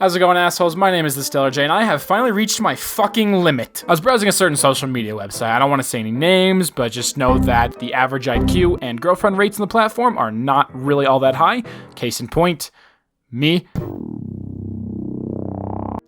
How's it going, assholes? My name is TheStellarJay, and I have finally reached my fucking limit. I was browsing a certain social media website. I don't want to say any names, but just know that the average IQ and girlfriend rates on the platform are not really all that high. Case in point, me.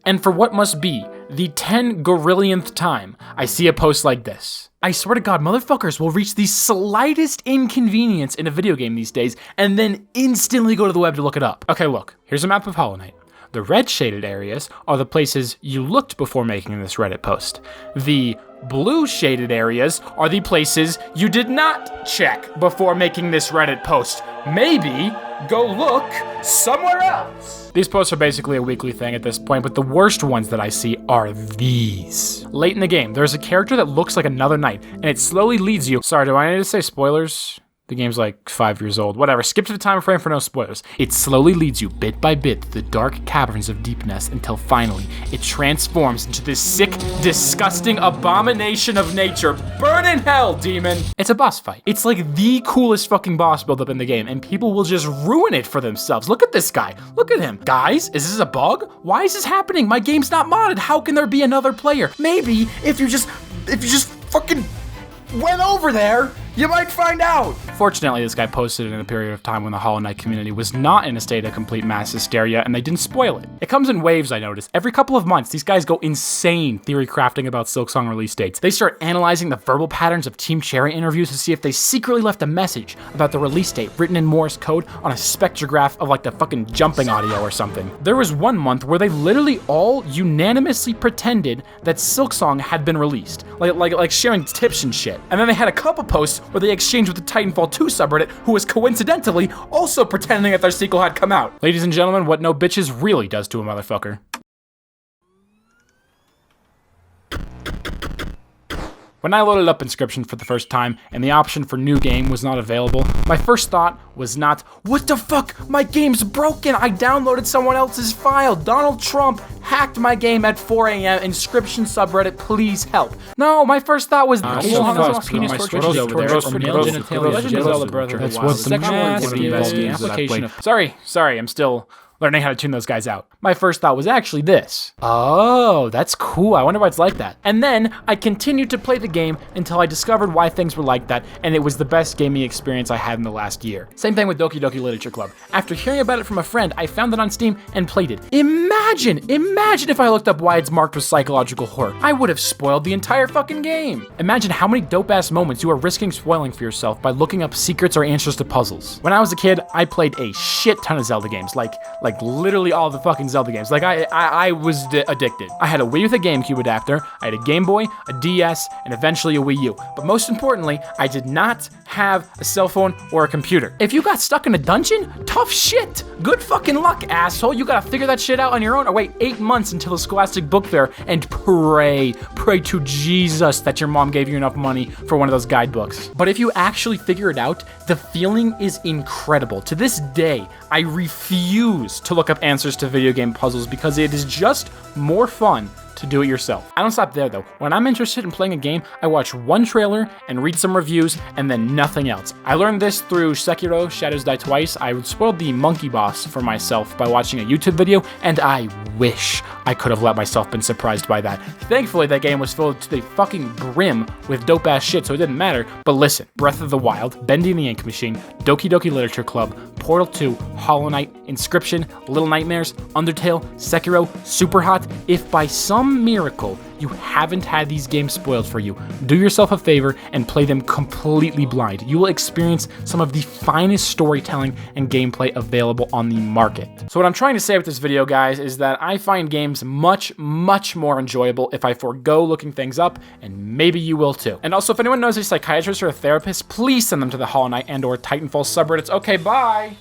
And for what must be the 10 gorillionth time, I see a post like this. I swear to God, motherfuckers will reach the slightest inconvenience in a video game these days and then instantly go to the web to look it up. Okay, look, here's a map of Hollow Knight. The red shaded areas are the places you looked before making this Reddit post. The blue shaded areas are the places you did not check before making this Reddit post. Maybe go look somewhere else. These posts are basically a weekly thing at this point, but the worst ones that I see are these. Late in the game, there's a character that looks like another knight, and it slowly leads you. Sorry, do I need to say spoilers? The game's like 5 years old. Whatever, skip to the time frame for no spoilers. It slowly leads you bit by bit to the dark caverns of Deepness until finally it transforms into this sick, disgusting abomination of nature. Burn in hell, demon! It's a boss fight. It's like the coolest fucking boss build-up in the game, and people will just ruin it for themselves. Look at this guy. Look at him. Guys, is this a bug? Why is this happening? My game's not modded. How can there be another player? Maybe if you just fucking went over there, you might find out. Fortunately, this guy posted it in a period of time when the Hollow Knight community was not in a state of complete mass hysteria, and they didn't spoil it. It comes in waves, I noticed. Every couple of months, these guys go insane theory crafting about Silksong release dates. They start analyzing the verbal patterns of Team Cherry interviews to see if they secretly left a message about the release date written in Morse code on a spectrograph of like the fucking jumping audio or something. There was one month where they literally all unanimously pretended that Silksong had been released, like sharing tips and shit. And then they had a couple posts where they exchanged with the Titanfall 2 subreddit, who was coincidentally also pretending that their sequel had come out. Ladies and gentlemen, what no bitches really does to a motherfucker. When I loaded up Inscription for the first time and the option for new game was not available, my first thought was not, what the fuck, my game's broken, I downloaded someone else's file, Donald Trump hacked my game at 4 a.m, Inscription subreddit, please help. No, my first thought was, That's what's the massive Sorry, I'm still learning how to tune those guys out. My first thought was actually this. Oh, that's cool. I wonder why it's like that. And then I continued to play the game until I discovered why things were like that, and it was the best gaming experience I had in the last year. Same thing with Doki Doki Literature Club. After hearing about it from a friend, I found it on Steam and played it. Imagine if I looked up why it's marked with psychological horror. I would have spoiled the entire fucking game. Imagine how many dope-ass moments you are risking spoiling for yourself by looking up secrets or answers to puzzles. When I was a kid, I played a shit ton of Zelda games, like literally all the fucking Zelda games. Like I was addicted. I had a Wii with a GameCube adapter, I had a Game Boy, a DS, and eventually a Wii U. But most importantly, I did not have a cell phone or a computer. If you got stuck in a dungeon, tough shit. Good fucking luck, asshole. You gotta figure that shit out on your own or wait 8 months until the Scholastic Book Fair and pray to Jesus that your mom gave you enough money for one of those guidebooks. But if you actually figure it out, the feeling is incredible. To this day, I refuse to look up answers to video game puzzles because it is just more fun to do it yourself. I don't stop there though. When I'm interested in playing a game, I watch one trailer and read some reviews and then nothing else. I learned this through Sekiro Shadows Die Twice. I spoiled the monkey boss for myself by watching a YouTube video, and I wish I could have let myself been surprised by that. Thankfully, that game was filled to the fucking brim with dope ass shit, so it didn't matter. But listen, Breath of the Wild, Bendy and the Ink Machine, Doki Doki Literature Club, Portal 2, Hollow Knight, Inscription, Little Nightmares, Undertale, Sekiro, Superhot. If by some miracle you haven't had these games spoiled for you, do yourself a favor and play them completely blind. You will experience some of the finest storytelling and gameplay available on the market. So what I'm trying to say with this video, guys, is that I find games much more enjoyable if I forego looking things up, and maybe you will too. And also, if anyone knows a psychiatrist or a therapist, please send them to the Hollow Knight and or Titanfall subreddits. Okay, bye!